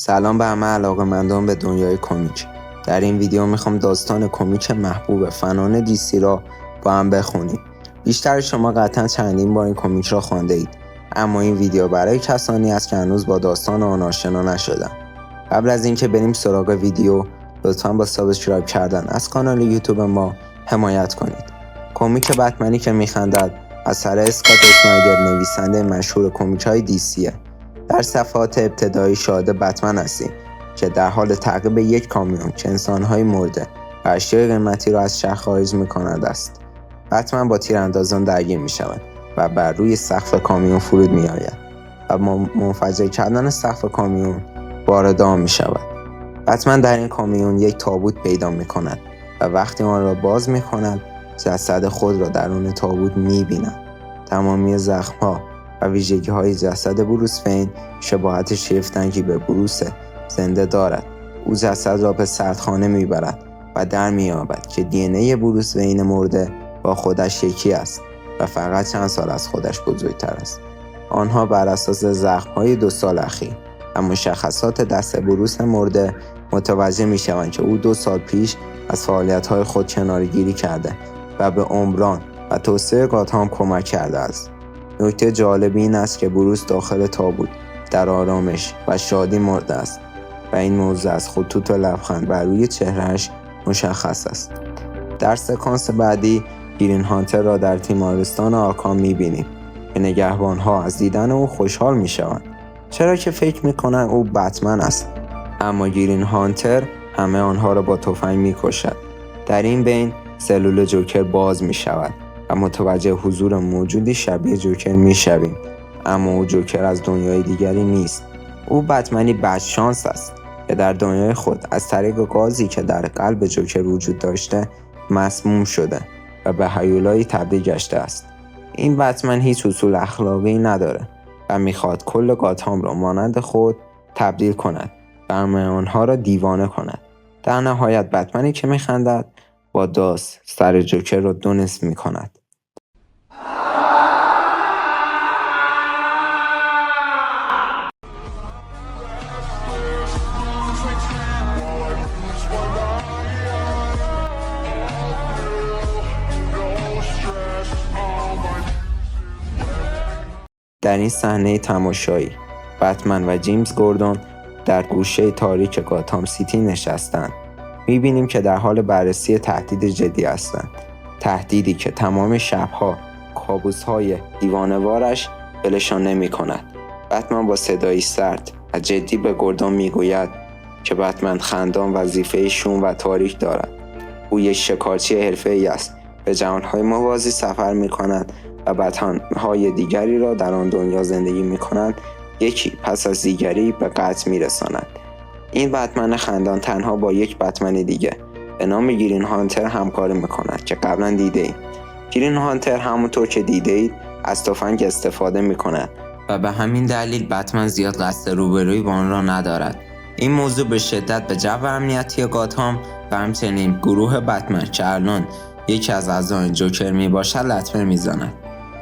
سلام به همه علاقه‌مندان به دنیای کمیک. در این ویدیو میخوام داستان کمیک محبوب فنان دیسی را با هم بخونیم. بیشتر شما قطعا چندین بار این کمیک را خوانده اید، اما این ویدیو برای کسانی است که هنوز با داستان آن آشنا نشدند. قبل از اینکه بریم سراغ ویدیو، لطفاً با سابسکرایب کردن از کانال یوتیوب ما حمایت کنید. کمیک بتمنی که میخندد اثر اسکات اسنایدر، نویسنده مشهور کمیک‌های دیسیه. در صفحات ابتدایی شاهد بتمن هستیم که در حال تعقیب یک کامیون که انسان‌های مرده و اشیاء قیمتی را از شهر خارج می‌کند است. بتمن با تیراندازان درگیر می‌شود و بر روی سقف کامیون فرود می‌آید و منفجر کردن سقف کامیون وارد آن می‌شود. بتمن در این کامیون یک تابوت پیدا می‌کند و وقتی آن را باز می‌کند، جسد خود را درون تابوت می‌بیند. تمامی زخم‌ها و ویژگی‌های جسد بروس وین شباهت شگفت‌انگیزی به بروس زنده دارد. او جسد را به سردخانه میبرد و در می‌یابد که دی بروس وین مرده با خودش یکی است و فقط چند سال از خودش بزرگتر است. آنها بر اساس زخم‌های 2 سال اخیر و مشخصات دست بروس مرده متوجه می‌شوند که او 2 سال پیش از فعالیت‌های خود کناره‌گیری کرده و به عمران و توسعه گاتهام کمک کرده است. نکته جالب این است که بروس داخل تابوت در آرامش و شادی مرده است و این موضوع از خطوط و لبخند بر روی چهرهش مشخص است. در سکانس بعدی گرین هانتر را در تیمارستان آرکام می‌بینیم که نگهبان‌ها از دیدن او خوشحال می‌شوند، چرا که فکر می‌کنند او بتمن است، اما گرین هانتر همه آنها را با تفنگ می‌کشد. در این بین سلول جوکر باز می‌شود و متوجه حضور موجودی شبیه جوکر می‌شویم، اما او جوکر از دنیای دیگری نیست. او بتمنی بدشانس است که در دنیای خود از طریق گازی که در قلب جوکر وجود داشته مسموم شده و به هیولایی تبدیل گشته است. این بتمن هیچ اصول اخلاقی نداره و میخواد کل گاتهام را مانند خود تبدیل کند و همه آنها را دیوانه کند. در نهایت بتمنی که میخندد با داس سر جوکر را 2 نصف میکند. در این صحنه تماشایی بتمن و جیمز گوردون در گوشه تاریک گاتهام سیتی نشستند. می‌بینیم که در حال بررسی تهدید جدی هستند، تهدیدی که تمام شب‌ها کابوس‌های دیوانه‌وارش ولشان نمی‌کند. بتمن با صدایی سرد و جدی به گوردون می‌گوید که بتمن خندان وظیفه شوم و تاریک دارد. او یک شکارچی حرفه‌ای است، به جهان‌های موازی سفر می‌کند و بتمن‌های دیگری را در آن دنیا زندگی می‌کنند، یکی پس از دیگری به قتل می‌رساند. این بتمن خندان تنها با یک بتمن دیگه به نام گرین هانتر همکاری می‌کند که قبلا دیده ایم. گرین هانتر همونطور که دیده اید از تفنگ استفاده می‌کند و به همین دلیل بتمن زیاد قصد روبرویی با آن را ندارد. این موضوع به شدت به جو امنیتی گاتهام و همچنین گروه بتمن که الان یکی از اعضای جوکر میباشد لطمه میزند.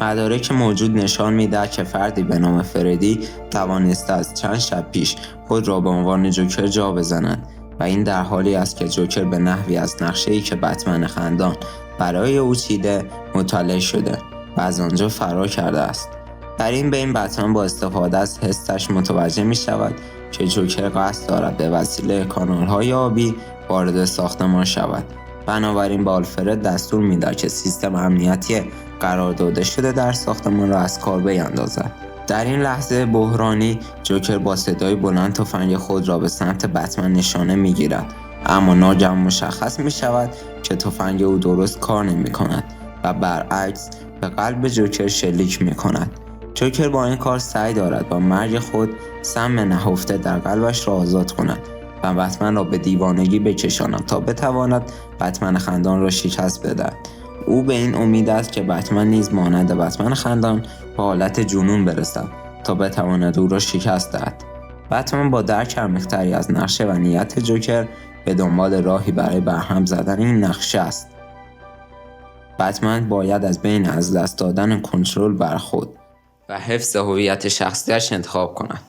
مدارک موجود نشان میدهد که فردی به نام فردی توانسته از چند شب پیش خود را به عنوان جوکر جا بزند و این در حالی است که جوکر به نحوی از نقشه‌ای که بتمن خندان برای او چیده مطلع شده و از آنجا فرار کرده است. در این بین بتمن با استفاده از حسش متوجه می شود که جوکر قصد دارد به وسیله کانال‌های آبی وارد ساختمان شود. بنابراین به آلفرد دستور می‌دهد که سیستم امنیتی قرار داده شده در ساختمان را از کار بیندازد. در این لحظه بحرانی جوکر با صدای بلند تفنگ خود را به سمت بتمن نشانه می‌گیرد، اما ناگهان مشخص می‌شود که تفنگ او درست کار نمی‌کند و برعکس به قلب جوکر شلیک می‌کند. جوکر با این کار سعی دارد با مرگ خود سم نهفته در قلبش را آزاد کند و بتمن را به دیوانگی بکشاند تا بتواند بتمن خندان را شکست بدهد. او به این امید است که بتمن نیز مانند بتمن خندان به حالت جنون برسد تا بتواند او را شکست دهد. بتمن با درک عمیق‌تری از نقشه و نیت جوکر به دنبال راهی برای برهم زدن این نقشه است. بتمن باید از بین از دست دادن کنترل بر خود و حفظ هویت شخصیش انتخاب کند.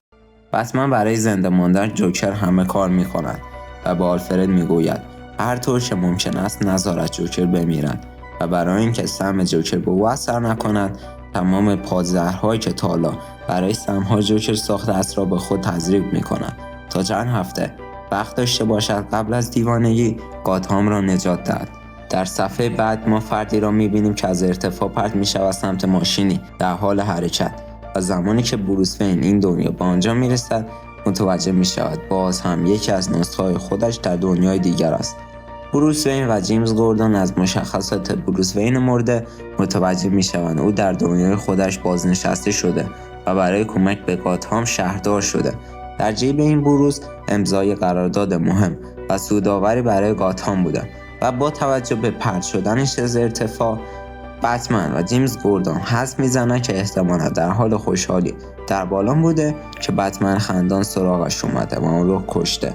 بتمن برای زنده ماندن جوکر همه کار می‌کند و به آلفرد میگوید هر طور که ممکن است نذارد جوکر بمیرد و برای اینکه سم جوکر به او اثر نکند تمام پادزهرهایی که تا حالا برای سم‌های جوکر ساخته است را به خود تزریق می‌کند تا چند هفته وقت داشته باشد قبل از دیوانگی گاتهام را نجات دهد. در صفحه بعد ما فردی را می‌بینیم که از ارتفاع پرت می‌شود سمت ماشینی در حال حرکت و زمانی که بروس وین این دنیا به آنجا می‌رسد متوجه می‌شود باز هم یکی از نسخه‌های خودش در دنیای دیگر است. بروس وین و جیمز گوردون از مشخصات بروس وین مرده متوجه می‌شوند او در دنیای خودش بازنشسته شده و برای کمک به گاتهام شهردار شده. در جیب این بروس امضای قرارداد مهم و سودآوری برای گاتهام بوده و با توجه به پرت شدنش از ارتفاع بتمن و جیمز گوردون حدس میزنند که احتمالا در حال خوشحالی در بالون بوده که بتمن خندان سراغش اومده و اون رو کشته.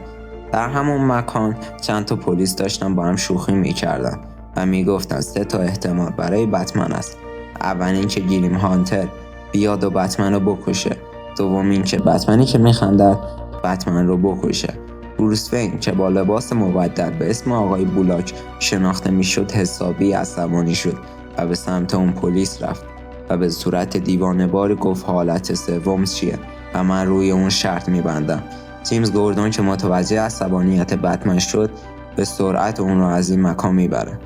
در همون مکان چند تا پلیس داشتن با هم شوخی میکردن و میگفتن 3 تا احتمال برای بتمن است. اول اینکه گریم هانتر بیاد و بتمن رو بکشه، دوم اینکه بتمنی که میخندد بتمن رو بکشه. بروس وین که با لباس مبدل به اسم آقای بولاک شناخته میشد حسابی عصبانی شد و به سمت اون پلیس رفت و به صورت دیوانه‌وار گفت حالت سوم چیه و من روی اون شرط میبندم. جیمز گوردون که متوجه عصبانیت بتمن شد به سرعت اون رو از این مکان میبره.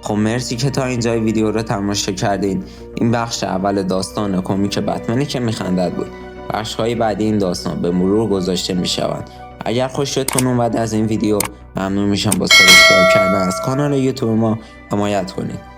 خب مرسی که تا اینجای ویدیو رو تماشا کردین. این بخش اول داستان کمیک بتمنی که میخندد بود. بخش‌های بعدی این داستان به مرور گذاشته میشوند. اگر خوشتون اومد از این ویدیو ممنون میشم با سابسکرایب کردن از کانال یوتیوب ما حمایت کنید.